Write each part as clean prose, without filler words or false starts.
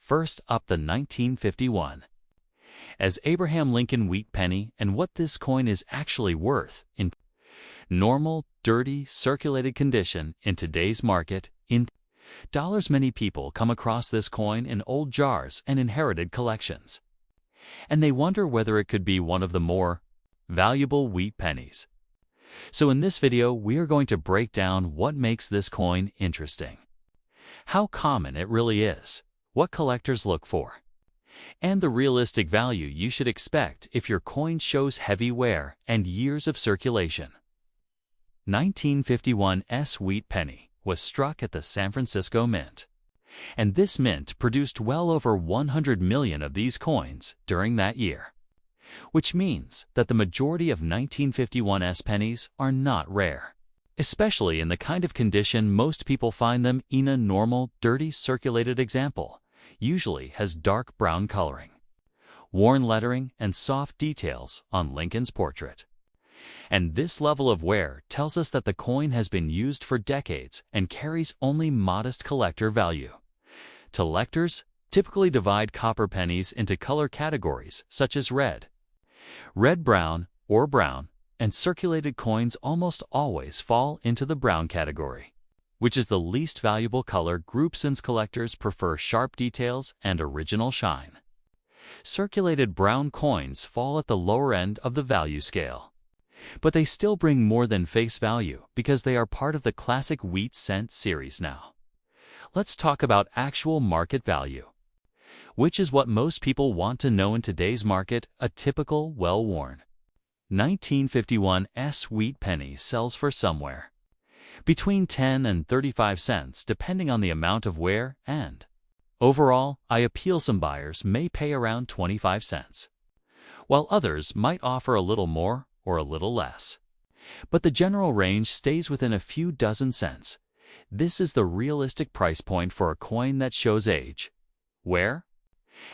First up, the 1951 as Abraham Lincoln wheat penny, and what this coin is actually worth in normal, dirty, circulated condition in today's market. In dollars, many people come across this coin in old jars and inherited collections, and they wonder whether it could be one of the more valuable wheat pennies. So in this video, we are going to break down what makes this coin interesting, how common it really is, what collectors look for, and the realistic value you should expect if your coin shows heavy wear and years of circulation. 1951 wheat penny was struck at the San Francisco Mint, and this mint produced well over 100 million of these coins during that year, which means that the majority of 1951 pennies are not rare, especially in the kind of condition most people find them in. A normal, dirty, circulated example usually has dark brown coloring, worn lettering, and soft details on Lincoln's portrait. And this level of wear tells us that the coin has been used for decades and carries only modest collector value. Collectors typically divide copper pennies into color categories such as red, brown, or brown, and circulated coins almost always fall into the brown category, which is the least valuable color group since collectors prefer sharp details and original shine. Circulated brown coins fall at the lower end of the value scale, but they still bring more than face value because they are part of the classic wheat cent series now. Let's talk about actual market value, which is what most people want to know in today's market. A typical, well-worn 1951 wheat penny sells for somewhere between 10 and 35 cents depending on the amount of wear, and overall, some buyers may pay around 25 cents, while others might offer a little more or a little less. But the general range stays within a few dozen cents. This is the realistic price point for a coin that shows age, wear,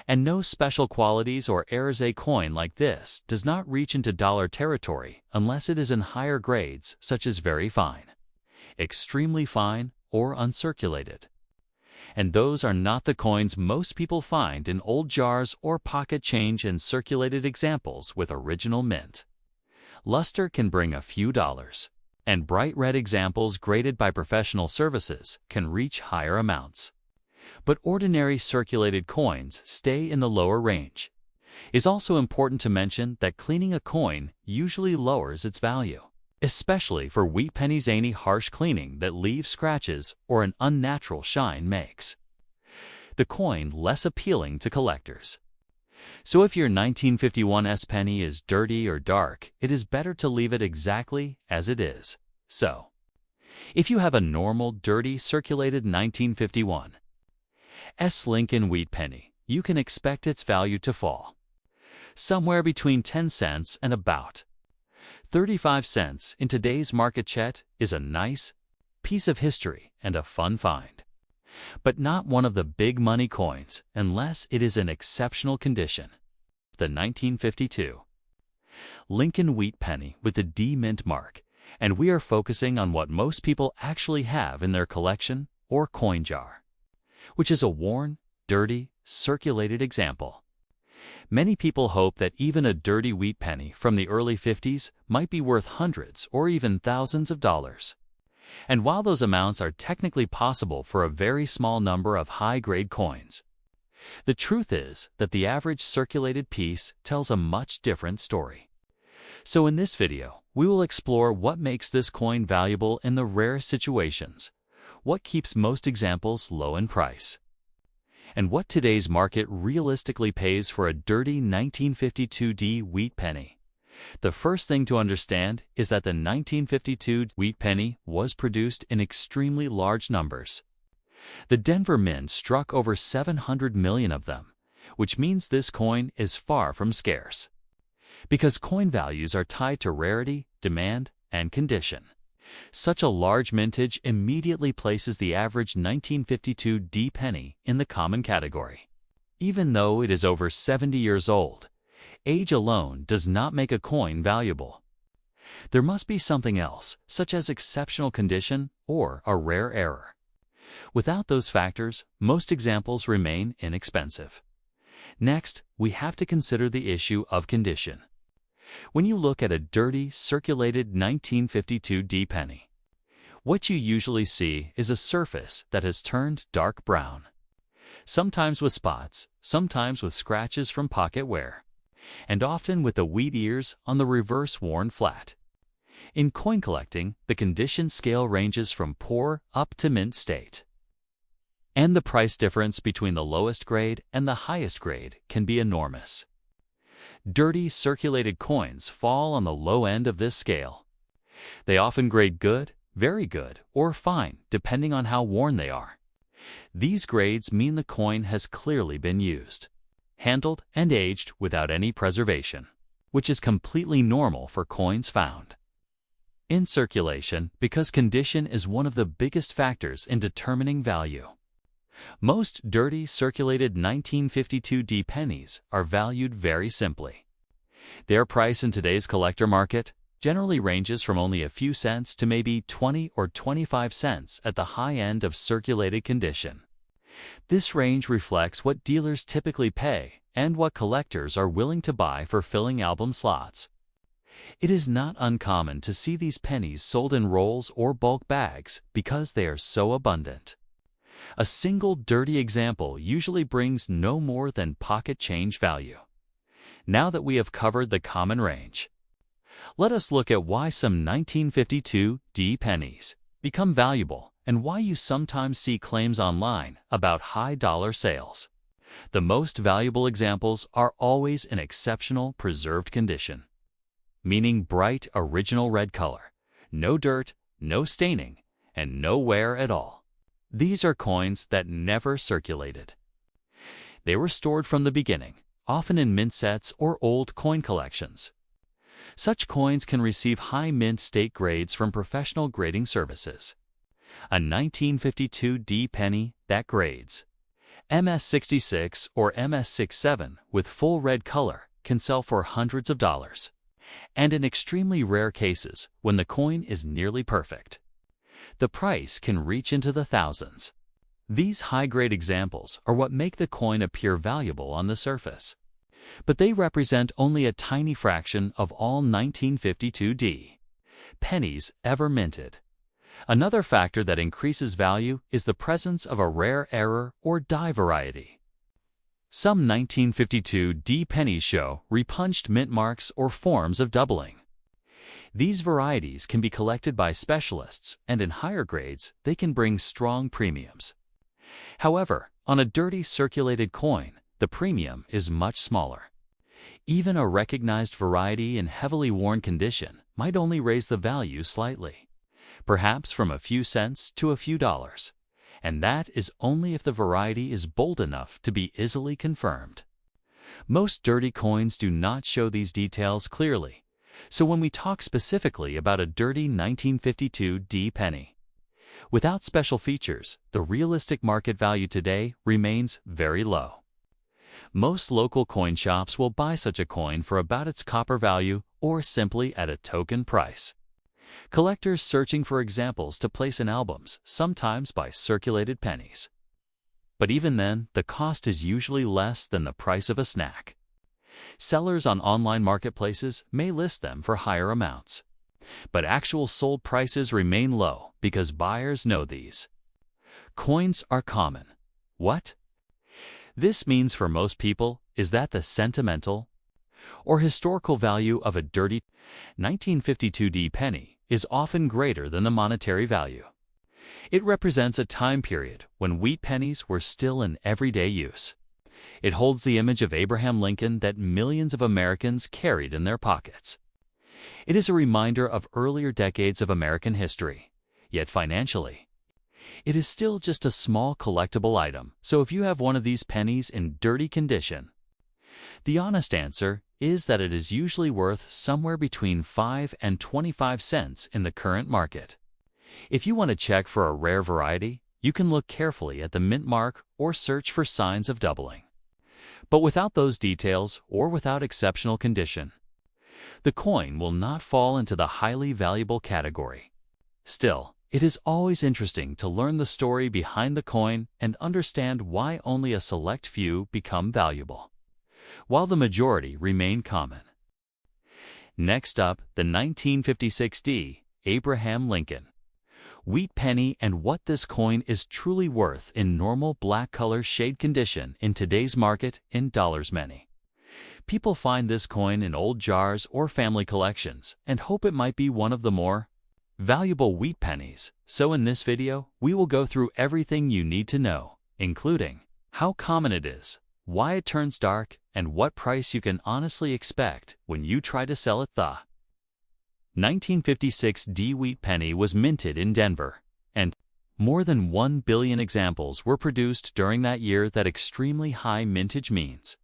and no special qualities or errors. A coin like this does not reach into dollar territory unless it is in higher grades such as very fine, extremely fine, or uncirculated. And those are not the coins most people find in old jars or pocket change and circulated examples with original mint. Luster can bring a few dollars, and bright red examples graded by professional services can reach higher amounts. But ordinary circulated coins stay in the lower range. It's also important to mention that cleaning a coin usually lowers its value, especially for wheat pennies. Any harsh cleaning that leaves scratches or an unnatural shine makes the coin less appealing to collectors. So if your 1951 penny is dirty or dark, it is better to leave it exactly as it is. So, if you have a normal, dirty, circulated 1951 Lincoln wheat penny, you can expect its value to fall somewhere between 10 cents and about 35 cents in today's market. Chet is a nice piece of history and a fun find, but not one of the big money coins unless it is in exceptional condition. The 1952 Lincoln wheat penny with the D mint mark, and we are focusing on what most people actually have in their collection or coin jar, which is a worn, dirty, circulated example. Many people hope that even a dirty wheat penny from the early 50s might be worth hundreds or even thousands of dollars. And while those amounts are technically possible for a very small number of high-grade coins, the truth is that the average circulated piece tells a much different story. So in this video, we will explore what makes this coin valuable in the rare situations, what keeps most examples low in price, and what today's market realistically pays for a dirty 1952 D wheat penny. The first thing to understand is that the 1952 wheat penny was produced in extremely large numbers. The Denver Mint struck over 700 million of them, which means this coin is far from scarce. Because coin values are tied to rarity, demand, and condition, such a large mintage immediately places the average 1952 D penny in the common category. Even though it is over 70 years old, age alone does not make a coin valuable. There must be something else, such as exceptional condition or a rare error. Without those factors, most examples remain inexpensive. Next, we have to consider the issue of condition. When you look at a dirty, circulated 1952 D penny, what you usually see is a surface that has turned dark brown, sometimes with spots, sometimes with scratches from pocket wear, and often with the wheat ears on the reverse worn flat. In coin collecting, the condition scale ranges from poor up to mint state. And the price difference between the lowest grade and the highest grade can be enormous. Dirty, circulated coins fall on the low end of this scale. They often grade good, very good, or fine, depending on how worn they are. These grades mean the coin has clearly been used, handled, and aged without any preservation, which is completely normal for coins found in circulation because condition is one of the biggest factors in determining value. Most dirty, circulated 1952 D pennies are valued very simply. Their price in today's collector market generally ranges from only a few cents to maybe 20 or 25 cents at the high end of circulated condition. This range reflects what dealers typically pay and what collectors are willing to buy for filling album slots. It is not uncommon to see these pennies sold in rolls or bulk bags because they are so abundant. A single dirty example usually brings no more than pocket change value. Now that we have covered the common range, let us look at why some 1952 D pennies become valuable and why you sometimes see claims online about high dollar sales. The most valuable examples are always in exceptional preserved condition, meaning bright original red color, no dirt, no staining, and no wear at all. These are coins that never circulated. They were stored from the beginning, often in mint sets or old coin collections. Such coins can receive high mint state grades from professional grading services. A 1952 D penny that grades MS66 or MS67 with full red color can sell for hundreds of dollars, and in extremely rare cases, when the coin is nearly perfect, the price can reach into the thousands. These high-grade examples are what make the coin appear valuable on the surface, but they represent only a tiny fraction of all 1952 D pennies ever minted. Another factor that increases value is the presence of a rare error or die variety. Some 1952 D pennies show repunched mint marks or forms of doubling. These varieties can be collected by specialists, and in higher grades, they can bring strong premiums. However, on a dirty circulated coin, the premium is much smaller. Even a recognized variety in heavily worn condition might only raise the value slightly, perhaps from a few cents to a few dollars, and that is only if the variety is bold enough to be easily confirmed. Most dirty coins do not show these details clearly, so when we talk specifically about a dirty 1952 D penny, without special features, the realistic market value today remains very low. Most local coin shops will buy such a coin for about its copper value or simply at a token price. Collectors searching for examples to place in albums sometimes buy circulated pennies. But even then, the cost is usually less than the price of a snack. Sellers on online marketplaces may list them for higher amounts, but actual sold prices remain low because buyers know these coins are common. What this means for most people is that the sentimental or historical value of a dirty 1952 D penny is often greater than the monetary value. It represents a time period when wheat pennies were still in everyday use. It holds the image of Abraham Lincoln that millions of Americans carried in their pockets. It is a reminder of earlier decades of American history, yet financially, it is still just a small collectible item. So if you have one of these pennies in dirty condition, the honest answer is that it is usually worth somewhere between 5 and 25 cents in the current market. If you want to check for a rare variety, you can look carefully at the mint mark or search for signs of doubling. But without those details or without exceptional condition, the coin will not fall into the highly valuable category. Still, It is always interesting to learn the story behind the coin and understand why only a select few become valuable, while the majority remain common. Next up, the 1956 D. Abraham Lincoln wheat penny, and what this coin is truly worth in normal black color shade condition in today's market in dollars many. People find this coin in old jars or family collections and hope it might be one of the more valuable wheat pennies. So in this video, we will go through everything you need to know, including how common it is, why it turns dark, and what price you can honestly expect when you try to sell it. The 1956 D wheat penny was minted in Denver, and more than 1 billion examples were produced during that year. That extremely high mintage means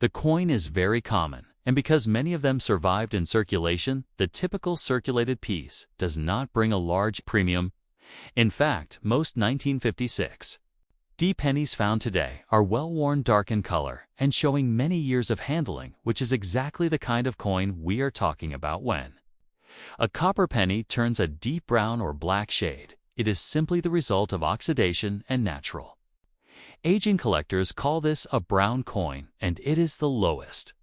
the coin is very common, and because many of them survived in circulation, the typical circulated piece does not bring a large premium. In fact, most 1956 D pennies found today are well-worn, dark in color, and showing many years of handling, which is exactly the kind of coin we are talking about when a copper penny turns a deep brown or black shade. It is simply the result of oxidation and natural aging. Collectors call this a brown coin, and it is the lowest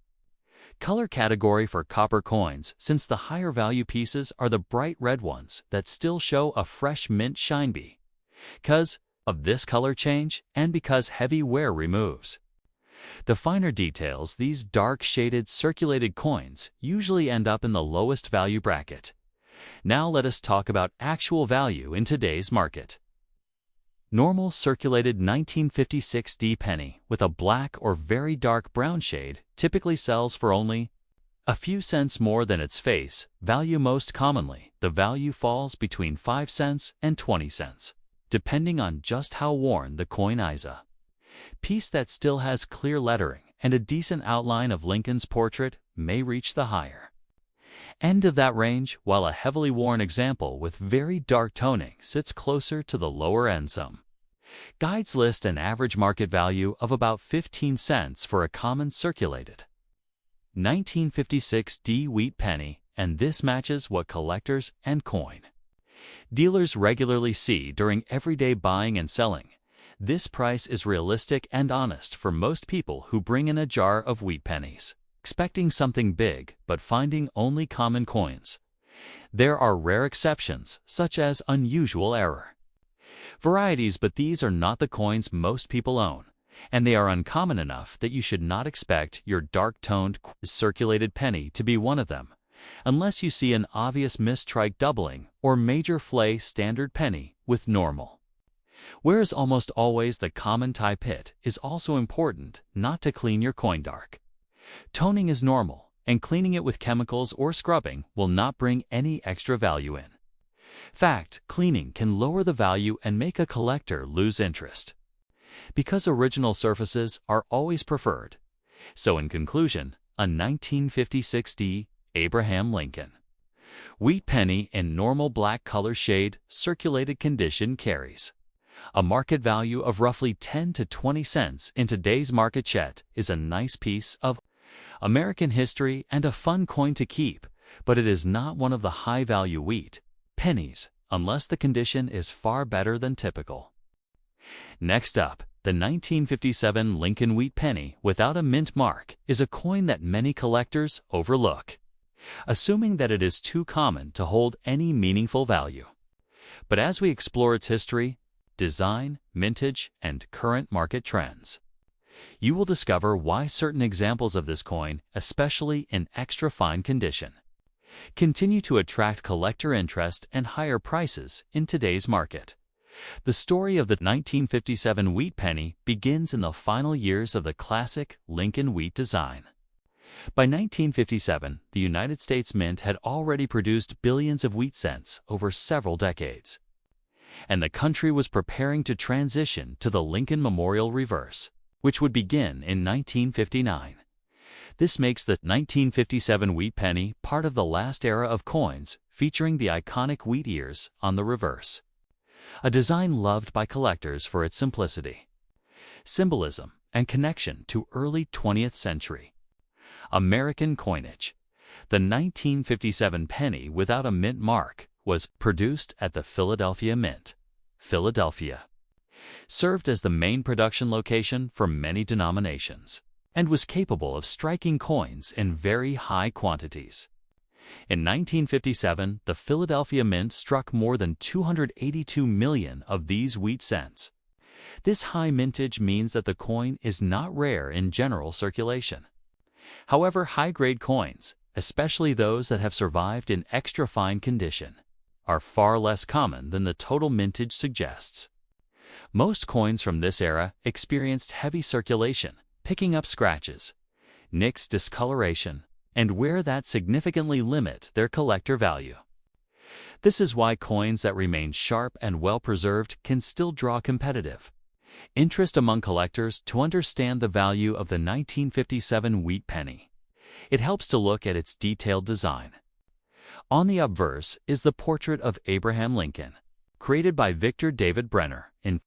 color category for copper coins, since the higher value pieces are the bright red ones that still show a fresh mint shine. Because of this color change, and because heavy wear removes the finer details, these dark shaded circulated coins usually end up in the lowest value bracket. Now let us talk about actual value in today's market. Normal circulated 1956 D penny with a black or very dark brown shade typically sells for only a few cents more than its face value. Most commonly, the value falls between 5 cents and 20 cents, depending on just how worn the coin is. A piece that still has clear lettering and a decent outline of Lincoln's portrait may reach the higher end of that range, while a heavily worn example with very dark toning sits closer to the lower end. Some guides list an average market value of about 15 cents for a common circulated 1956 D wheat penny, and this matches what collectors and coin dealers regularly see during everyday buying and selling. This price is realistic and honest for most people who bring in a jar of wheat pennies, expecting something big but finding only common coins. There are rare exceptions, such as unusual error varieties, but these are not the coins most people own, and they are uncommon enough that you should not expect your dark-toned circulated penny to be one of them, unless you see an obvious mistrike doubling or major flay standard penny with normal. Whereas almost always the common tie pit is also important not to clean your coin dark. Toning is normal, and cleaning it with chemicals or scrubbing will not bring any extra value in fact, cleaning can lower the value and make a collector lose interest, because original surfaces are always preferred. So in conclusion, a 1956 D Abraham Lincoln wheat penny in normal black color shade circulated condition carries a market value of roughly 10 to 20 cents in today's market. Chet is a nice piece of American history and a fun coin to keep, but it is not one of the high-value wheat pennies unless the condition is far better than typical. Next up, the 1957 Lincoln wheat penny without a mint mark is a coin that many collectors overlook, assuming that it is too common to hold any meaningful value. But as we explore its history, design, mintage, and current market trends, you will discover why certain examples of this coin, especially in extra fine condition, continue to attract collector interest and higher prices in today's market. The story of the 1957 wheat penny begins in the final years of the classic Lincoln wheat design. By 1957, the United States Mint had already produced billions of wheat cents over several decades, and the country was preparing to transition to the Lincoln Memorial Reverse, which would begin in 1959. This makes the 1957 wheat penny part of the last era of coins featuring the iconic wheat ears on the reverse, a design loved by collectors for its simplicity, symbolism, and connection to early 20th century American coinage. The 1957 penny without a mint mark was produced at the Philadelphia Mint, Philadelphia, served as the main production location for many denominations, and was capable of striking coins in very high quantities. In 1957, the Philadelphia Mint struck more than 282 million of these wheat cents. This high mintage means that the coin is not rare in general circulation. However, high-grade coins, especially those that have survived in extra-fine condition, are far less common than the total mintage suggests. Most coins from this era experienced heavy circulation, picking up scratches, nicks, discoloration, and wear that significantly limit their collector value. This is why coins that remain sharp and well-preserved can still draw competitive interest among collectors. To understand the value of the 1957 wheat penny, it helps to look at its detailed design. On the obverse is the portrait of Abraham Lincoln, created by Victor David Brenner in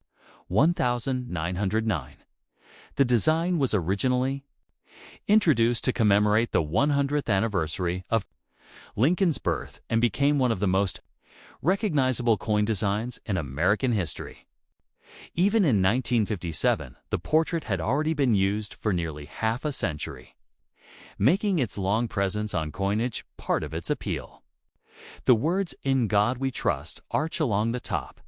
1909. The design was originally introduced to commemorate the 100th anniversary of Lincoln's birth and became one of the most recognizable coin designs in American history. Even in 1957, the portrait had already been used for nearly half a century, making its long presence on coinage part of its appeal. The words "In God We Trust" arch along the top,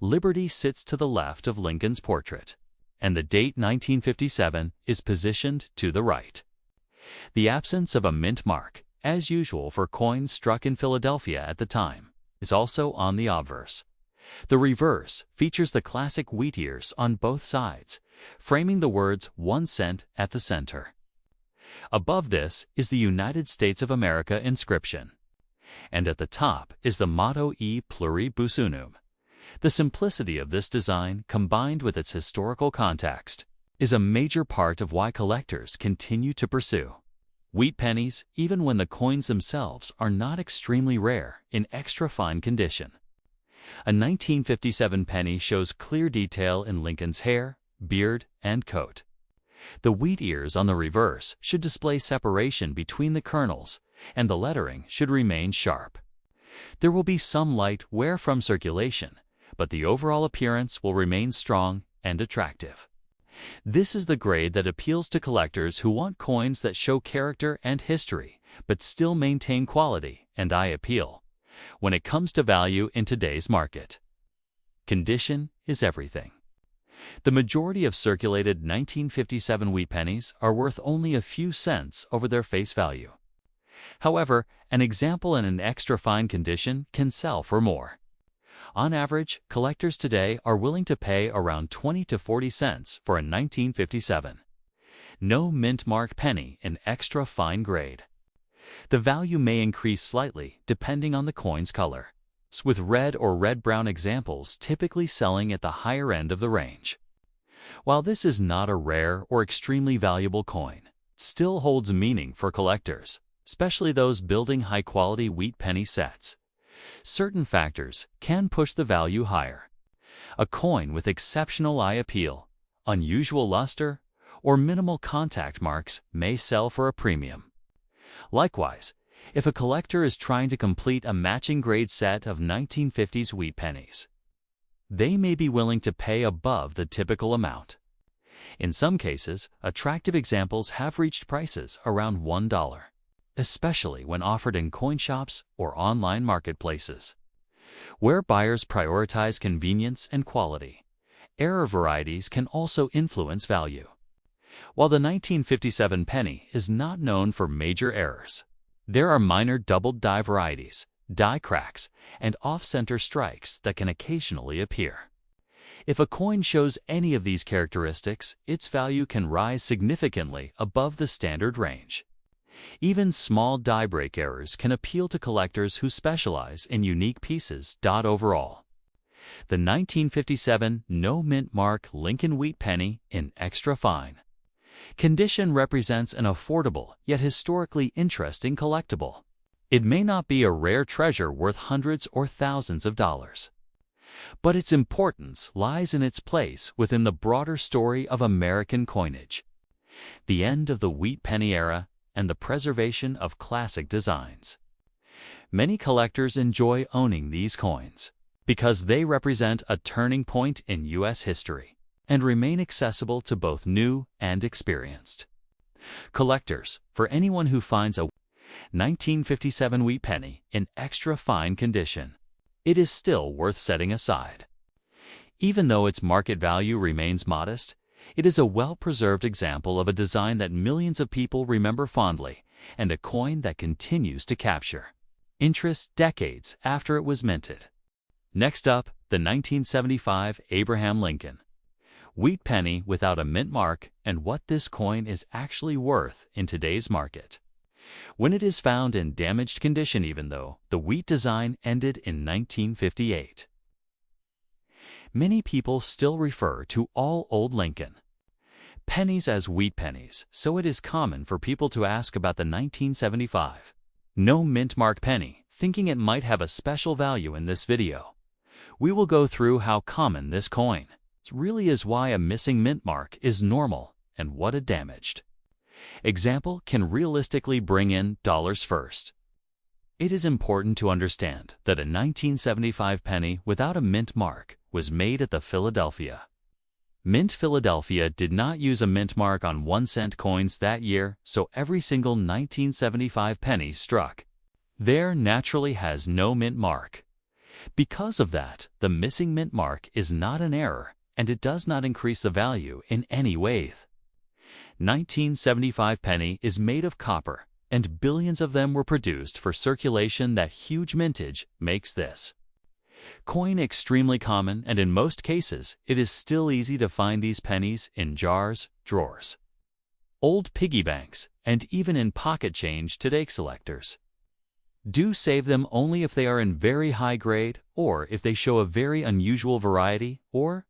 Liberty sits to the left of Lincoln's portrait, and the date 1957 is positioned to the right. The absence of a mint mark, as usual for coins struck in Philadelphia at the time, is also on the obverse. The reverse features the classic wheat ears on both sides, framing the words 1 cent at the center. Above this is the United States of America inscription, and at the top is the motto E Pluribus Unum. The simplicity of this design, combined with its historical context, is a major part of why collectors continue to pursue wheat pennies even when the coins themselves are not extremely rare in extra-fine condition. A 1957 penny shows clear detail in Lincoln's hair, beard, and coat. The wheat ears on the reverse should display separation between the kernels, and the lettering should remain sharp. There will be some light wear from circulation, but the overall appearance will remain strong and attractive. This is the grade that appeals to collectors who want coins that show character and history, but still maintain quality and eye appeal when it comes to value in today's market. Condition is everything. The majority of circulated 1957 wheat pennies are worth only a few cents over their face value. However, an example in an extra fine condition can sell for more. On average, collectors today are willing to pay around 20 to 40 cents for a 1957 no mint mark penny in extra fine grade. The value may increase slightly depending on the coin's color, with red or red-brown examples typically selling at the higher end of the range. While this is not a rare or extremely valuable coin, it still holds meaning for collectors, especially those building high-quality wheat penny sets. Certain factors can push the value higher. A coin with exceptional eye appeal, unusual luster, or minimal contact marks may sell for a premium. Likewise, if a collector is trying to complete a matching grade set of 1950s wheat pennies, they may be willing to pay above the typical amount. In some cases, attractive examples have reached prices around $1, especially when offered in coin shops or online marketplaces, where buyers prioritize convenience and quality. Error varieties can also influence value. While the 1957 penny is not known for major errors, there are minor doubled die varieties, die cracks, and off-center strikes that can occasionally appear. If a coin shows any of these characteristics, its value can rise significantly above the standard range. Even small die break errors can appeal to collectors who specialize in unique pieces. Overall, the 1957 no mint mark Lincoln wheat penny in extra fine condition represents an affordable yet historically interesting collectible. It may not be a rare treasure worth hundreds or thousands of dollars, but its importance lies in its place within the broader story of American coinage, the end of the wheat penny era, and the preservation of classic designs. Many collectors enjoy owning these coins because they represent a turning point in U.S. history and remain accessible to both new and experienced collectors. For anyone who finds a 1957 wheat penny in extra fine condition, it is still worth setting aside. Even though its market value remains modest, it is a well-preserved example of a design that millions of people remember fondly and a coin that continues to capture interest decades after it was minted. Next up, the 1975 Abraham Lincoln wheat penny without a mint mark and what this coin is actually worth in today's market. When it is found in damaged condition, even though the wheat design ended in 1958. Many people still refer to all old Lincoln pennies as wheat pennies, so it is common for people to ask about the 1975 no mint mark penny, thinking it might have a special value. In this video, we will go through how common this coin really is, why a missing mint mark is normal, and what a damaged example can realistically bring in dollars. First, it is important to understand that a 1975 penny without a mint mark was made at the Philadelphia Mint. Philadelphia did not use a mint mark on 1-cent coins that year, so every single 1975 penny struck there naturally has no mint mark. Because of that, the missing mint mark is not an error, and it does not increase the value in any way. 1975 penny is made of copper, and billions of them were produced for circulation. That huge mintage makes this coin extremely common, and in most cases, it is still easy to find these pennies in jars, drawers, old piggy banks, and even in pocket change today. Collectors do save them only if they are in very high grade or if they show a very unusual variety or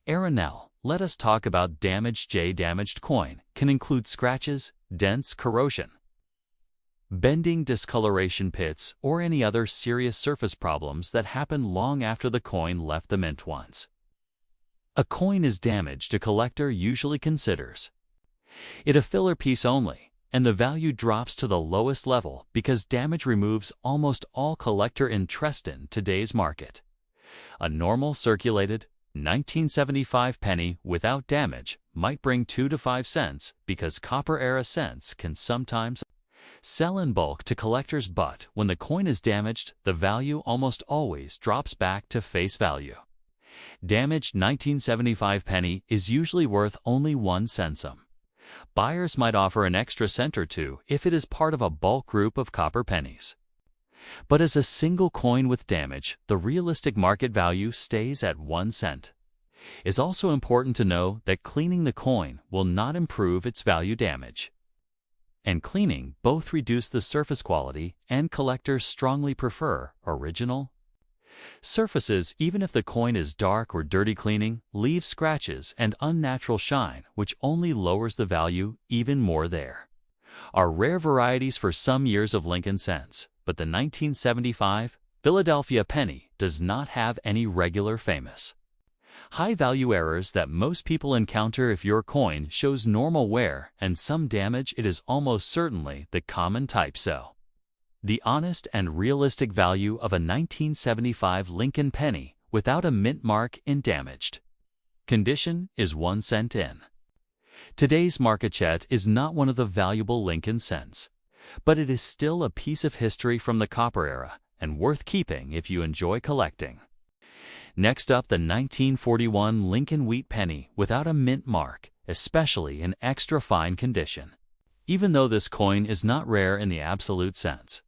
era. Now, let us talk about damaged. Damaged coin can include scratches, dents, corrosion, bending, discoloration, pits, or any other serious surface problems that happen long after the coin left the mint. Once a coin is damaged, a collector usually considers it a filler piece only, and the value drops to the lowest level because damage removes almost all collector interest in today's market. A normal circulated 1975 penny without damage might bring 2 to 5 cents because copper-era cents can sometimes sell in bulk to collectors, but when the coin is damaged, the value almost always drops back to face value. Damaged 1975 penny is usually worth only 1 cent. Some buyers might offer an extra cent or two if it is part of a bulk group of copper pennies. But as a single coin with damage, the realistic market value stays at 1 cent. It's also important to know that cleaning the coin will not improve its value. Damage and cleaning both reduce the surface quality, and collectors strongly prefer original surfaces. Even if the coin is dark or dirty, cleaning leaves scratches and unnatural shine, which only lowers the value even more. There are rare varieties for some years of Lincoln cents, but the 1975 Philadelphia penny does not have any regular famous high-value errors that most people encounter. If your coin shows normal wear and some damage, it is almost certainly the common type. So, the honest and realistic value of a 1975 Lincoln penny without a mint mark in damaged condition is 1 cent in today's market. Chet is not one of the valuable Lincoln cents, but it is still a piece of history from the copper era and worth keeping if you enjoy collecting. Next up, the 1941 Lincoln wheat penny without a mint mark, especially in extra fine condition. Even though this coin is not rare in the absolute sense,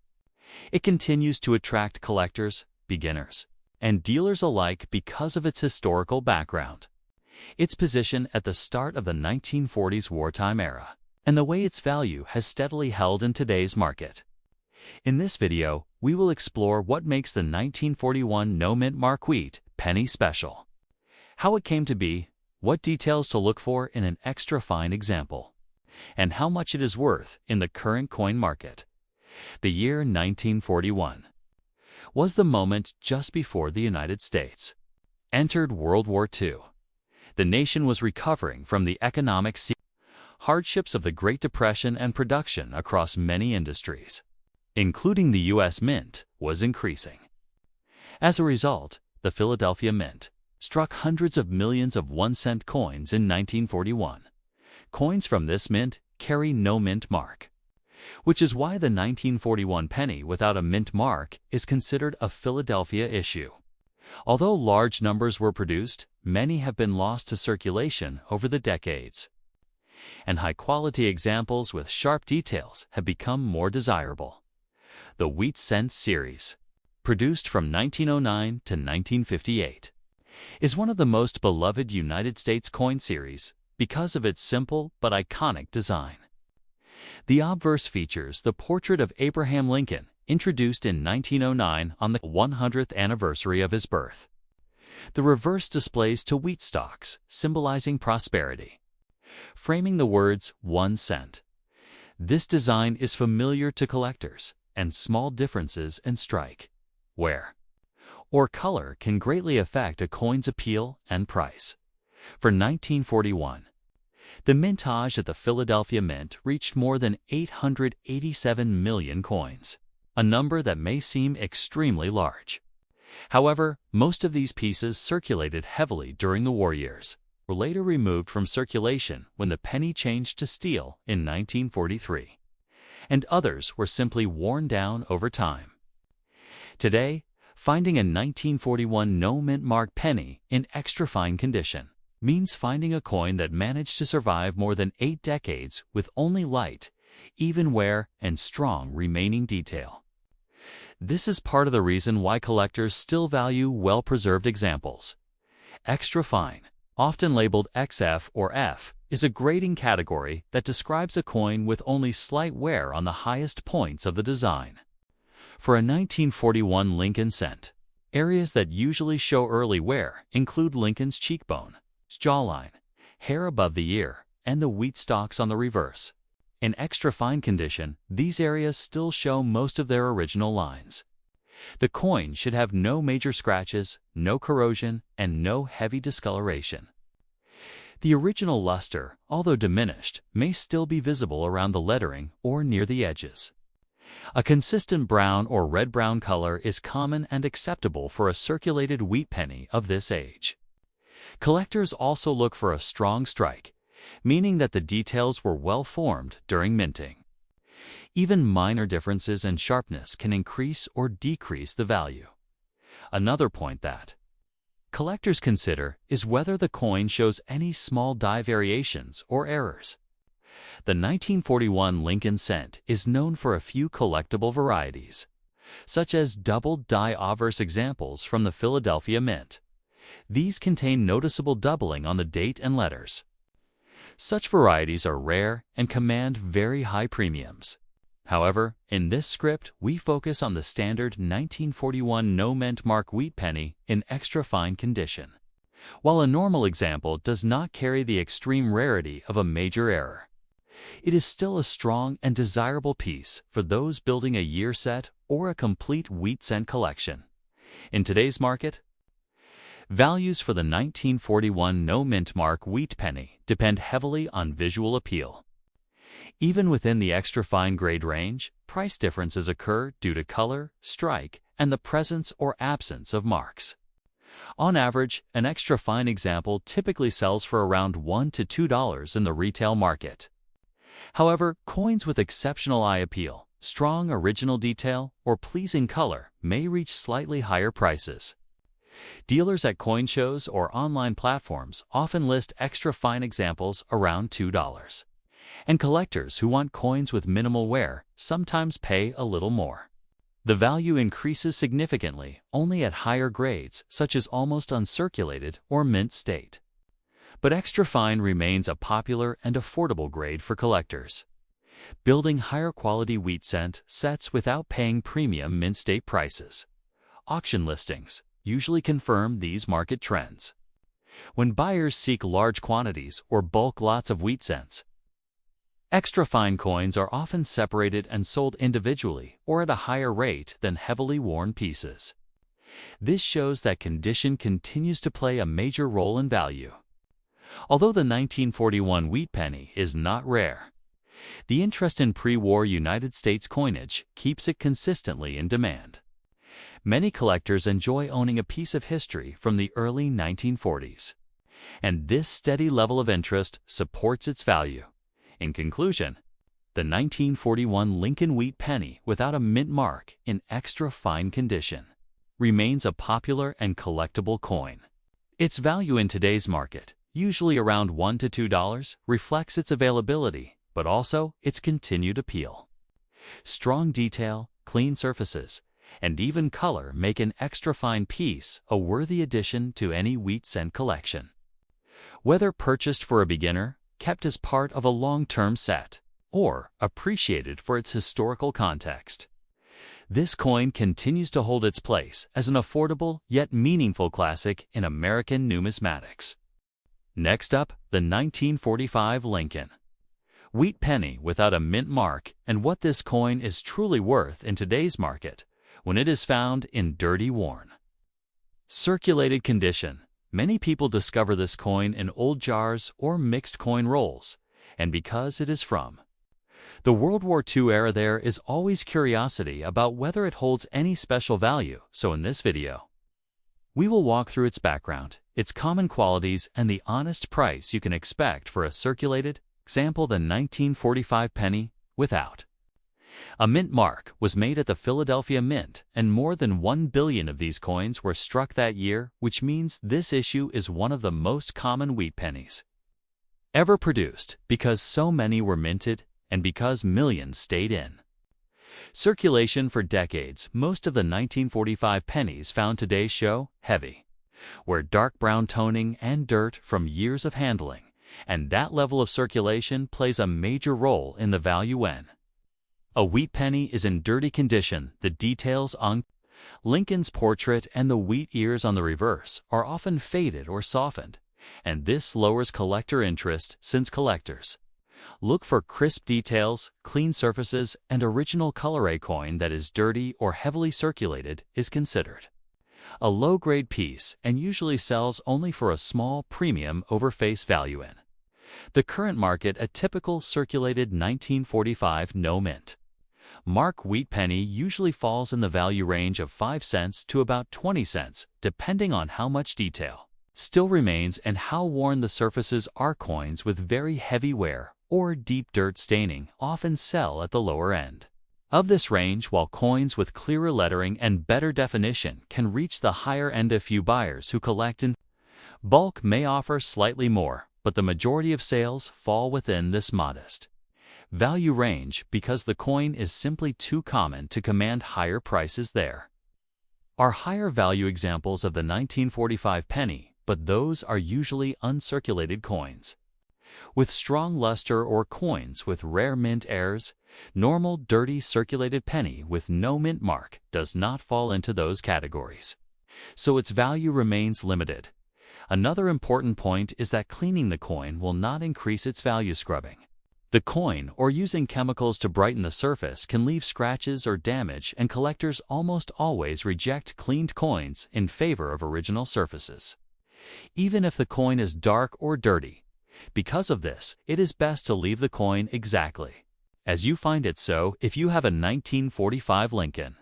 it continues to attract collectors, beginners, and dealers alike because of its historical background, its position at the start of the 1940s wartime era, and the way its value has steadily held in today's market. In this video, we will explore what makes the 1941 no mint mark wheat penny special, how it came to be, what details to look for in an extra fine example, and how much it is worth in the current coin market. The year 1941 was the moment just before the United States entered World War II. The nation was recovering from the economic hardships of the Great Depression and production across many industries including the U.S. Mint, was increasing. As a result, the Philadelphia Mint struck hundreds of millions of 1-cent coins in 1941. Coins from this mint carry no mint mark, which is why the 1941 penny without a mint mark is considered a Philadelphia issue. Although large numbers were produced, many have been lost to circulation over the decades. And high-quality examples with sharp details have become more desirable. The Wheat Cent series, produced from 1909 to 1958, is one of the most beloved United States coin series because of its simple but iconic design. The obverse features the portrait of Abraham Lincoln, introduced in 1909 on the 100th anniversary of his birth. The reverse displays two wheat stalks, symbolizing prosperity, framing the words 1 cent. This design is familiar to collectors, and small differences in strike, wear, or color can greatly affect a coin's appeal and price. For 1941, the mintage at the Philadelphia Mint reached more than 887 million coins, a number that may seem extremely large. However, most of these pieces circulated heavily during the war years, were later removed from circulation when the penny changed to steel in 1943, and others were simply worn down over time. Today, finding a 1941 no-mint mark penny in extra fine condition means finding a coin that managed to survive more than 8 decades with only light, even wear, and strong remaining detail. This is part of the reason why collectors still value well-preserved examples. Extra fine, often labeled XF or F, is a grading category that describes a coin with only slight wear on the highest points of the design. For a 1941 Lincoln cent, areas that usually show early wear include Lincoln's cheekbone, jawline, hair above the ear, and the wheat stalks on the reverse. In extra fine condition, these areas still show most of their original lines. The coin should have no major scratches, no corrosion, and no heavy discoloration. The original luster, although diminished, may still be visible around the lettering or near the edges. A consistent brown or red-brown color is common and acceptable for a circulated wheat penny of this age. Collectors also look for a strong strike, meaning that the details were well formed during minting. Even minor differences in sharpness can increase or decrease the value. Another point that collectors consider is whether the coin shows any small die variations or errors. The 1941 Lincoln cent is known for a few collectible varieties, such as doubled die obverse examples from the Philadelphia Mint. These contain noticeable doubling on the date and letters. Such varieties are rare and command very high premiums. However, in this script, we focus on the standard 1941 no-mint mark wheat penny in extra fine condition, while a normal example does not carry the extreme rarity of a major error. It is still a strong and desirable piece for those building a year set or a complete wheat cent collection. In today's market, values for the 1941 no-mint mark wheat penny depend heavily on visual appeal. Even within the extra fine grade range, price differences occur due to color, strike, and the presence or absence of marks. On average, an extra fine example typically sells for around $1 to $2 in the retail market. However, coins with exceptional eye appeal, strong original detail, or pleasing color may reach slightly higher prices. Dealers at coin shows or online platforms often list extra fine examples around $2. And collectors who want coins with minimal wear sometimes pay a little more. The value increases significantly only at higher grades, such as almost uncirculated or mint state. But extra fine remains a popular and affordable grade for collectors. Building higher quality wheat cent sets without paying premium mint state prices. Auction listings usually confirm these market trends. When buyers seek large quantities or bulk lots of wheat cents, extra fine coins are often separated and sold individually or at a higher rate than heavily worn pieces. This shows that condition continues to play a major role in value. Although the 1941 wheat penny is not rare, The interest in pre-war United States coinage keeps it consistently in demand. Many collectors enjoy owning a piece of history from the early 1940s, and this steady level of interest supports its value. In conclusion, the 1941 Lincoln wheat penny without a mint mark in extra fine condition remains a popular and collectible coin. Its value in today's market, usually around $1 to $2, reflects its availability, but also its continued appeal. Strong detail, clean surfaces, and even color make an extra fine piece a worthy addition to any wheat cent collection. Whether purchased for a beginner, kept as part of a long-term set, or appreciated for its historical context, this coin continues to hold its place as an affordable yet meaningful classic in American numismatics. Next up, the 1945 Lincoln wheat penny without a mint mark, and what this coin is truly worth in today's market when it is found in dirty, worn, circulated condition. Many people discover this coin in old jars or mixed coin rolls, and because it is from the World War II era, there is always curiosity about whether it holds any special value. So in this video, we will walk through its background, its common qualities, and the honest price you can expect for a circulated example. The 1945 penny without a mint mark was made at the Philadelphia Mint, and more than 1 billion of these coins were struck that year, which means this issue is one of the most common wheat pennies ever produced because so many were minted and because millions stayed in circulation for decades. Most of the 1945 pennies found today show heavy wear, dark brown toning, and dirt from years of handling, and that level of circulation plays a major role in the value. When a wheat penny is in dirty condition, the details on Lincoln's portrait and the wheat ears on the reverse are often faded or softened, and this lowers collector interest since collectors look for crisp details, clean surfaces, and original color. A coin that is dirty or heavily circulated is considered a low-grade piece and usually sells only for a small premium over face value. In the current market, a typical circulated 1945 no mint mark wheat penny usually falls in the value range of 5 cents to about 20 cents, depending on how much detail still remains and how worn the surfaces are. Coins with very heavy wear or deep dirt staining often sell at the lower end of this range, while coins with clearer lettering and better definition can reach the higher end. A few buyers who collect in bulk may offer slightly more, but the majority of sales fall within this modest value range because the coin is simply too common to command higher prices. There are higher value examples of the 1945 penny, but those are usually uncirculated coins with strong luster or coins with rare mint errors. Normal dirty circulated penny with no mint mark does not fall into those categories, so its value remains limited. Another important point is that cleaning the coin will not increase its value. Scrubbing the coin or using chemicals to brighten the surface can leave scratches or damage, and collectors almost always reject cleaned coins in favor of original surfaces, even if the coin is dark or dirty. Because of this, it is best to leave the coin exactly as you find it. So, if you have a 1945 Lincoln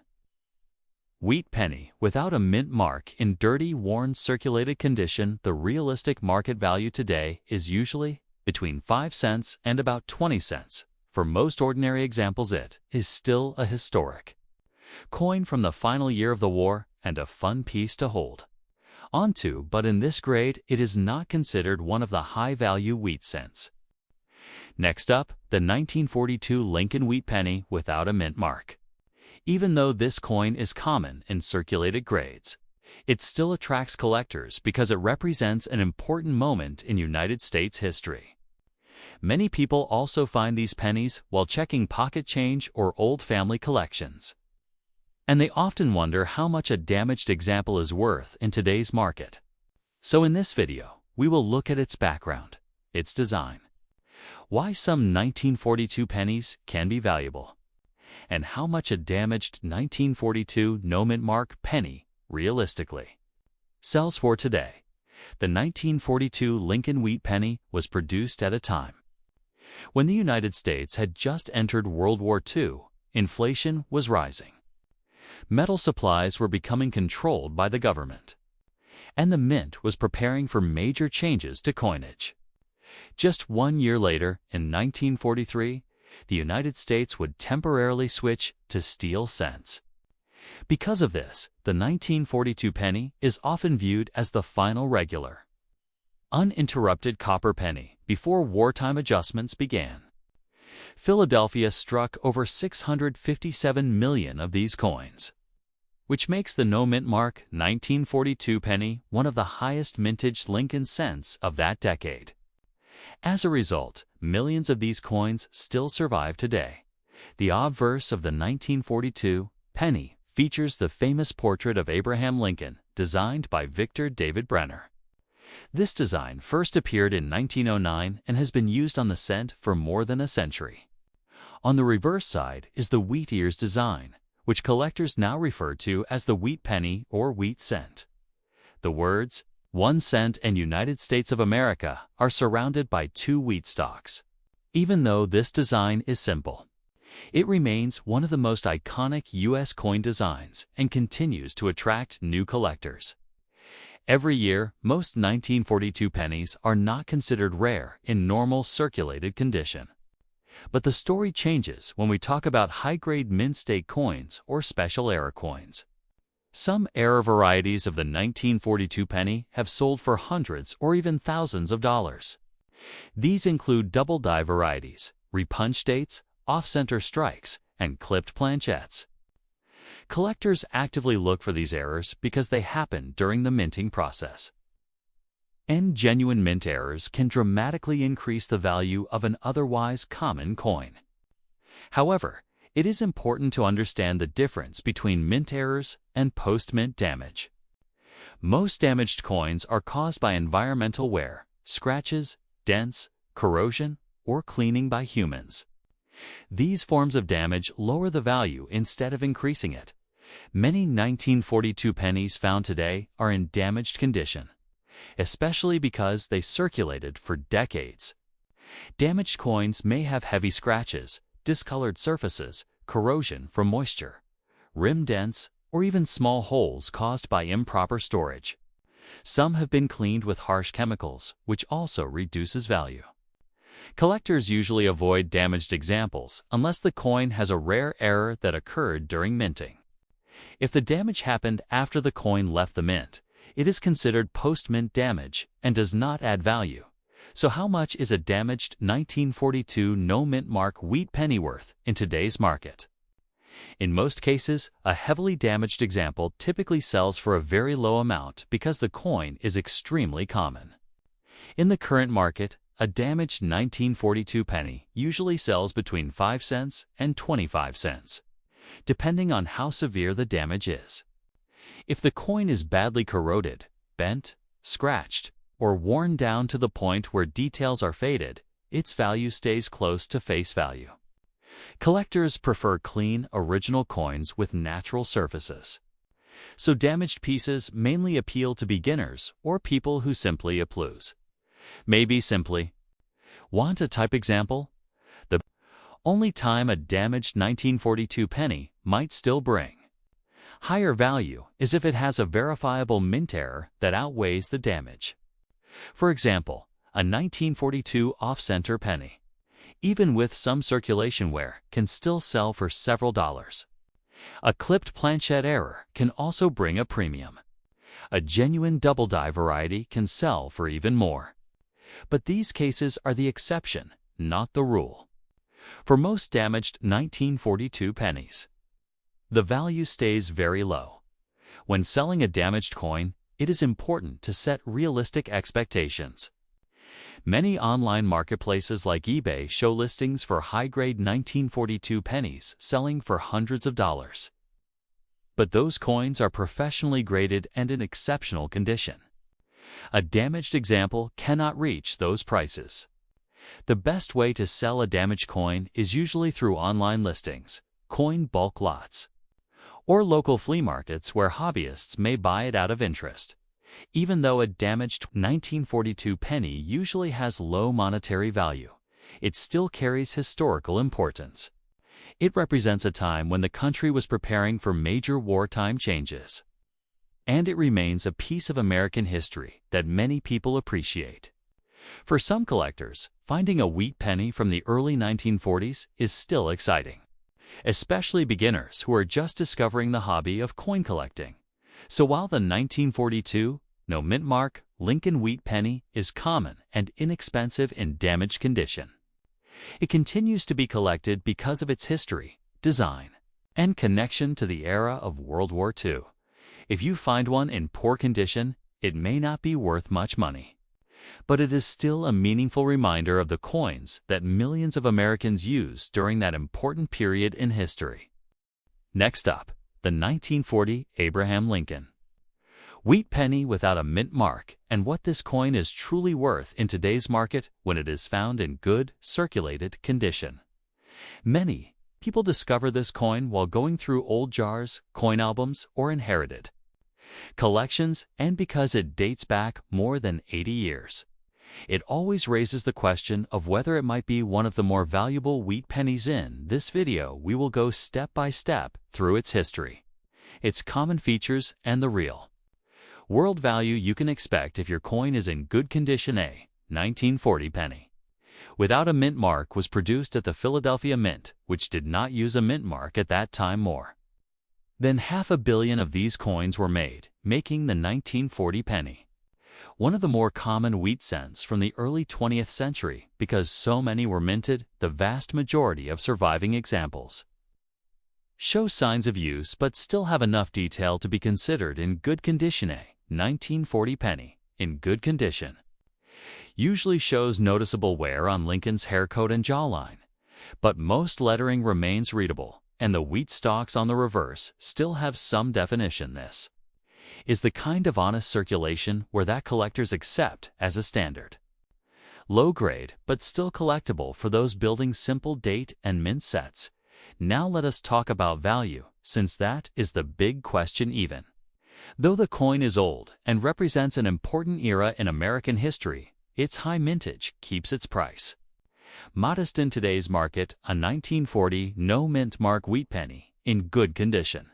wheat penny without a mint mark in dirty, worn, circulated condition, the realistic market value today is usually between 5 cents and about 20 cents. For most ordinary examples, it is still a historic coin from the final year of the war and a fun piece to hold onto, but in this grade, it is not considered one of the high-value wheat cents. Next up, the 1942 Lincoln wheat penny without a mint mark. Even though this coin is common in circulated grades, it still attracts collectors because it represents an important moment in United States history. Many people also find these pennies while checking pocket change or old family collections, and they often wonder how much a damaged example is worth in today's market. So in this video, we will look at its background, its design, why some 1942 pennies can be valuable, and how much a damaged 1942 no mint mark penny realistically sells for today. The 1942 Lincoln wheat penny was produced at a time When the United States had just entered World War II, inflation was rising. Metal supplies were becoming controlled by the government, and the mint was preparing for major changes to coinage. Just 1 year later, in 1943, the United States would temporarily switch to steel cents. Because of this, the 1942 penny is often viewed as the final regular, uninterrupted copper penny before wartime adjustments began. Philadelphia struck over 657 million of these coins, which makes the no-mint mark 1942 penny one of the highest mintage Lincoln cents of that decade. As a result, millions of these coins still survive today. The obverse of the 1942 penny features the famous portrait of Abraham Lincoln, designed by Victor David Brenner. This design first appeared in 1909 and has been used on the cent for more than a century. On the reverse side is the wheat ears design, which collectors now refer to as the wheat penny or wheat cent. The words 1 cent and United States of America are surrounded by 2 wheat stalks. Even though this design is simple, it remains one of the most iconic U.S. coin designs and continues to attract new collectors. Every year, most 1942 pennies are not considered rare in normal circulated condition. But the story changes when we talk about high-grade mint state coins or special era coins. Some era varieties of the 1942 penny have sold for hundreds or even thousands of dollars. These include double die varieties, repunch dates, off-center strikes, and clipped planchettes. Collectors actively look for these errors because they happen during the minting process. And genuine mint errors can dramatically increase the value of an otherwise common coin. However, it is important to understand the difference between mint errors and post-mint damage. Most damaged coins are caused by environmental wear, scratches, dents, corrosion, or cleaning by humans. These forms of damage lower the value instead of increasing it. Many 1942 pennies found today are in damaged condition, especially because they circulated for decades. Damaged coins may have heavy scratches, discolored surfaces, corrosion from moisture, rim dents, or even small holes caused by improper storage. Some have been cleaned with harsh chemicals, which also reduces value. Collectors usually avoid damaged examples unless the coin has a rare error that occurred during minting. If the damage happened after the coin left the mint, it is considered post-mint damage and does not add value. So how much is a damaged 1942 no-mint mark wheat penny worth in today's market? In most cases, a heavily damaged example typically sells for a very low amount because the coin is extremely common. In the current market, a damaged 1942 penny usually sells between 5 cents and 25 cents, depending on how severe the damage is. If the coin is badly corroded, bent, scratched, or worn down to the point where details are faded, its value stays close to face value. Collectors prefer clean, original coins with natural surfaces. So damaged pieces mainly appeal to beginners or people who simply appease. Maybe simply want a type example? The only time a damaged 1942 penny might still bring higher value is if it has a verifiable mint error that outweighs the damage. For example, a 1942 off-center penny, even with some circulation wear, can still sell for several dollars. A clipped planchette error can also bring a premium. A genuine double die variety can sell for even more. But these cases are the exception, not the rule. For most damaged 1942 pennies, the value stays very low. When selling a damaged coin, it is important to set realistic expectations. Many online marketplaces like eBay show listings for high-grade 1942 pennies selling for hundreds of dollars. But those coins are professionally graded and in exceptional condition. A damaged example cannot reach those prices. The best way to sell a damaged coin is usually through online listings, coin bulk lots, or local flea markets where hobbyists may buy it out of interest. Even though a damaged 1942 penny usually has low monetary value, it still carries historical importance. It represents a time when the country was preparing for major wartime changes. And it remains a piece of American history that many people appreciate. For some collectors, finding a wheat penny from the early 1940s is still exciting, especially beginners who are just discovering the hobby of coin collecting. So while the 1942 no mint mark Lincoln wheat penny is common and inexpensive in damaged condition, it continues to be collected because of its history, design, and connection to the era of World War II. If you find one in poor condition, it may not be worth much money, but it is still a meaningful reminder of the coins that millions of Americans used during that important period in history. Next up, the 1940 Abraham Lincoln wheat penny without a mint mark, and what this coin is truly worth in today's market when it is found in good, circulated condition. Many people discover this coin while going through old jars, coin albums, or inherited collections, and because it dates back more than 80 years. It always raises the question of whether it might be one of the more valuable wheat pennies. In this video, we will go step by step through its history, its common features, and the real world value you can expect if your coin is in good condition. A 1940 penny without a mint mark was produced at the Philadelphia Mint, which did not use a mint mark at that time. More than 500 million of these coins were made, making the 1940 penny one of the more common wheat cents from the early 20th century. Because so many were minted, the vast majority of surviving examples show signs of use but still have enough detail to be considered in good condition. A 1940 penny in good condition usually shows noticeable wear on Lincoln's haircoat and jawline, but most lettering remains readable, and the wheat stalks on the reverse still have some definition. This is the kind of honest circulation where that collectors accept as a standard. Low grade, but still collectible for those building simple date and mint sets. Now let us talk about value, since that is the big question. Even though the coin is old and represents an important era in American history, its high mintage keeps its price modest in today's market. A 1940 no mint mark wheat penny in good condition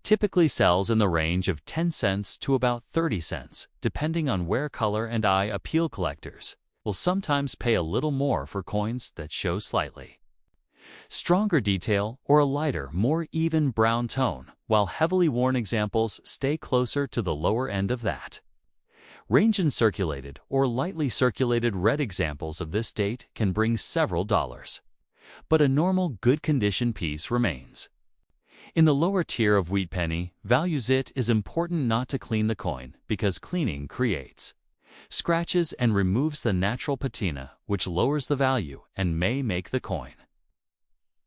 typically sells in the range of 10 cents to about 30 cents, depending on where color and eye appeal. Collectors will sometimes pay a little more for coins that show slightly stronger detail or a lighter, more even brown tone, while heavily worn examples stay closer to the lower end of that range. In circulated or lightly circulated red examples of this date can bring several dollars, but a normal good condition piece remains in the lower tier of wheat penny values. It is important not to clean the coin because cleaning creates scratches and removes the natural patina, which lowers the value and may make the coin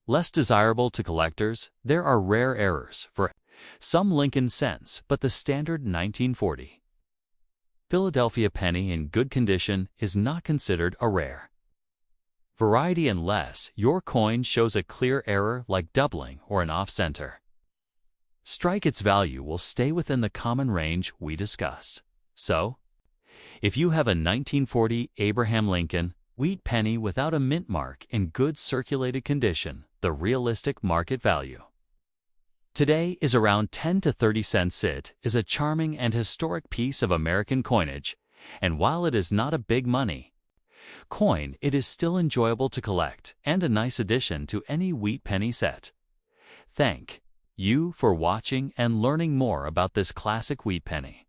less desirable to collectors. There are rare errors for some Lincoln cents, but the standard 1940 Philadelphia penny in good condition is not considered a rare variety unless your coin shows a clear error like doubling or an off-center strike. Its value will stay within the common range we discussed. So, if you have a 1940 Abraham Lincoln wheat penny without a mint mark in good circulated condition, the realistic market value today is around 10 to 30 cents. It is a charming and historic piece of American coinage, and while it is not a big money coin, it is still enjoyable to collect and a nice addition to any wheat penny set. Thank you for watching and learning more about this classic wheat penny.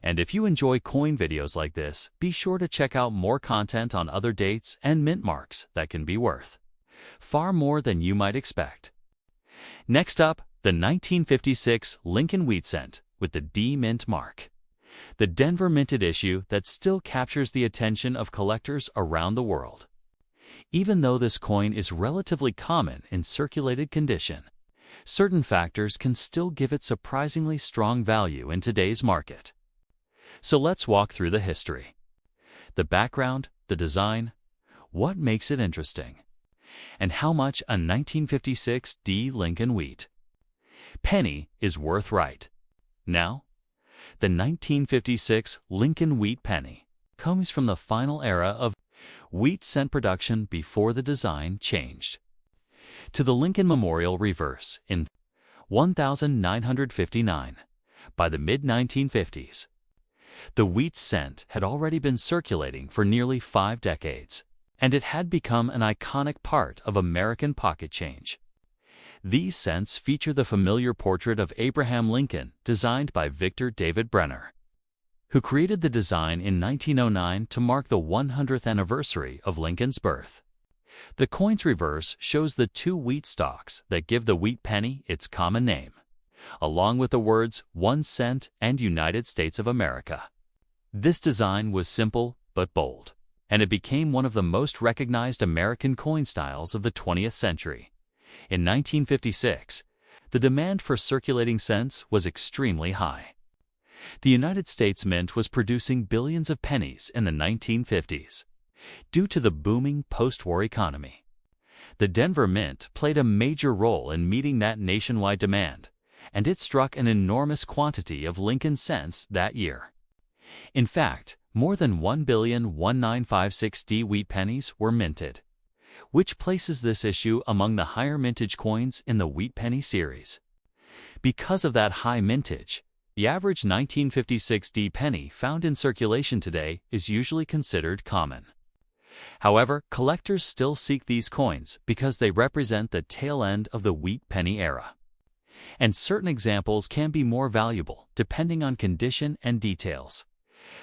And if you enjoy coin videos like this, be sure to check out more content on other dates and mint marks that can be worth far more than you might expect. Next up, the 1956 Lincoln wheat cent with the D mint mark. The Denver minted issue that still captures the attention of collectors around the world. Even though this coin is relatively common in circulated condition, certain factors can still give it surprisingly strong value in today's market. So let's walk through the history, the background, the design, what makes it interesting, and how much a 1956 D Lincoln wheat penny is worth right now. The 1956 Lincoln wheat penny comes from the final era of Wheat cent production before the design changed. To the Lincoln Memorial reverse in 1959. By the mid-1950s, the wheat cent had already been circulating for nearly 5 decades, and it had become an iconic part of American pocket change. These cents feature the familiar portrait of Abraham Lincoln designed by Victor David Brenner, who created the design in 1909 to mark the 100th anniversary of Lincoln's birth. The coin's reverse shows the 2 wheat stalks that give the wheat penny its common name, along with the words 1 cent and United States of America. This design was simple but bold, and it became one of the most recognized American coin styles of the 20th century. In 1956, the demand for circulating cents was extremely high. The United States Mint was producing billions of pennies in the 1950s. Due to the booming post-war economy, the Denver Mint played a major role in meeting that nationwide demand, and it struck an enormous quantity of Lincoln cents that year. In fact, more than 1,1956 wheat pennies were minted, which places this issue among the higher mintage coins in the wheat penny series. Because of that high mintage, the average 1956 penny found in circulation today is usually considered common. However, collectors still seek these coins because they represent the tail end of the wheat penny era, and certain examples can be more valuable depending on condition and details.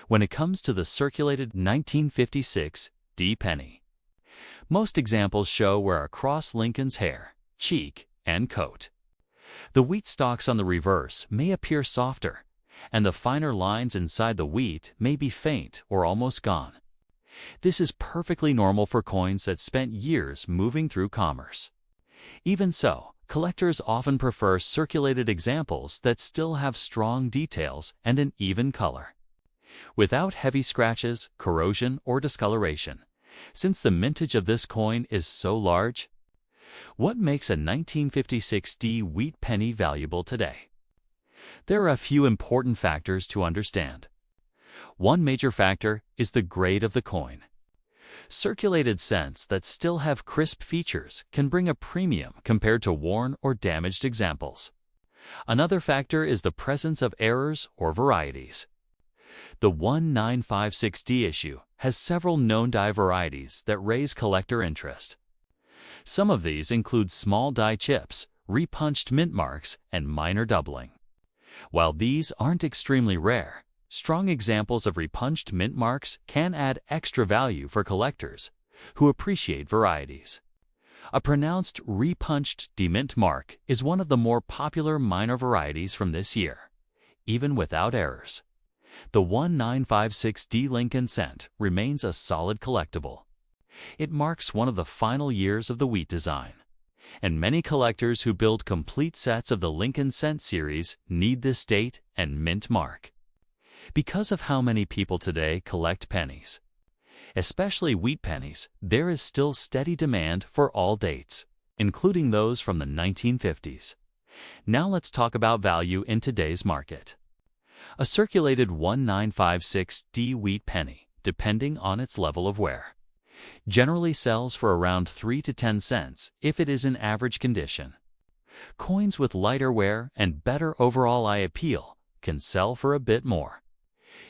When it comes to the circulated 1956 penny, most examples show wear across Lincoln's hair, cheek, and coat. The wheat stalks on the reverse may appear softer, and the finer lines inside the wheat may be faint or almost gone. This is perfectly normal for coins that spent years moving through commerce. Even so, collectors often prefer circulated examples that still have strong details and an even color, without heavy scratches, corrosion, or discoloration. Since the mintage of this coin is so large, what makes a 1956 wheat penny valuable today? There are a few important factors to understand. One major factor is the grade of the coin. Circulated cents that still have crisp features can bring a premium compared to worn or damaged examples. Another factor is the presence of errors or varieties. The 1956 issue has several known die varieties that raise collector interest. Some of these include small die chips, repunched mint marks, and minor doubling. While these aren't extremely rare, strong examples of repunched mint marks can add extra value for collectors who appreciate varieties. A pronounced repunched mint mark is one of the more popular minor varieties from this year, even without errors. The 1956 Lincoln cent remains a solid collectible. It marks one of the final years of the wheat design, and many collectors who build complete sets of the Lincoln cent series need this date and mint mark. Because of how many people today collect pennies, especially wheat pennies, there is still steady demand for all dates, including those from the 1950s. Now let's talk about value in today's market. A circulated 1956 wheat penny, depending on its level of wear, generally sells for around 3 to 10 cents if it is in average condition. Coins with lighter wear and better overall eye appeal can sell for a bit more,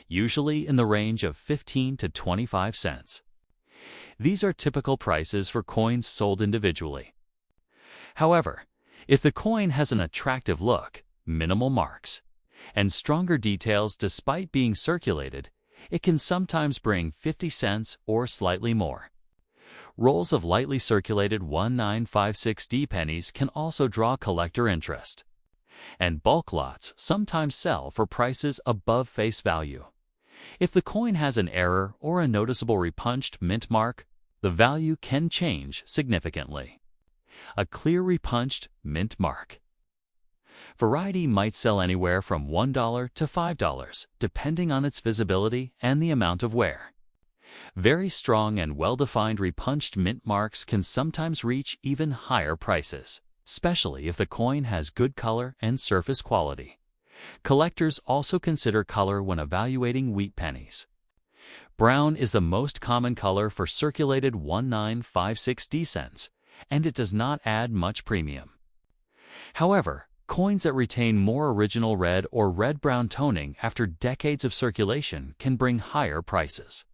usually in the range of 15 to 25 cents. These are typical prices for coins sold individually. However, if the coin has an attractive look, minimal marks, and stronger details despite being circulated, it can sometimes bring 50 cents or slightly more. Rolls of lightly circulated 1956 pennies can also draw collector interest, and bulk lots sometimes sell for prices above face value. If the coin has an error or a noticeable repunched mint mark, the value can change significantly. A clear repunched mint mark variety might sell anywhere from $1 to $5, depending on its visibility and the amount of wear. Very strong and well-defined repunched mint marks can sometimes reach even higher prices, especially if the coin has good color and surface quality. Collectors also consider color when evaluating wheat pennies. Brown is the most common color for circulated 1956D cents, and it does not add much premium. However, coins that retain more original red or red-brown toning after decades of circulation can bring higher prices.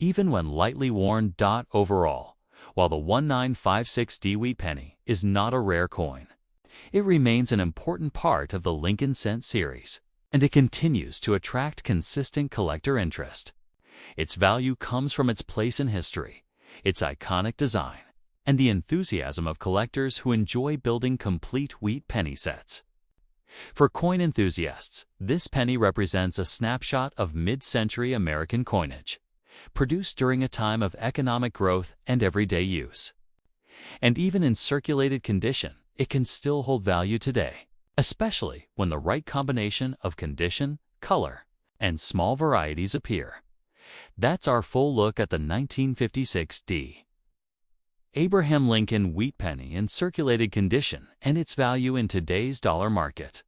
Even when lightly worn. Overall, while the 1956D wheat penny is not a rare coin, it remains an important part of the Lincoln Cent series, and it continues to attract consistent collector interest. Its value comes from its place in history, its iconic design, and the enthusiasm of collectors who enjoy building complete wheat penny sets. For coin enthusiasts, this penny represents a snapshot of mid-century American coinage, produced during a time of economic growth and everyday use. And even in circulated condition, it can still hold value today, especially when the right combination of condition, color, and small varieties appear. That's our full look at the 1956D. Abraham Lincoln wheat penny in circulated condition and its value in today's dollar market.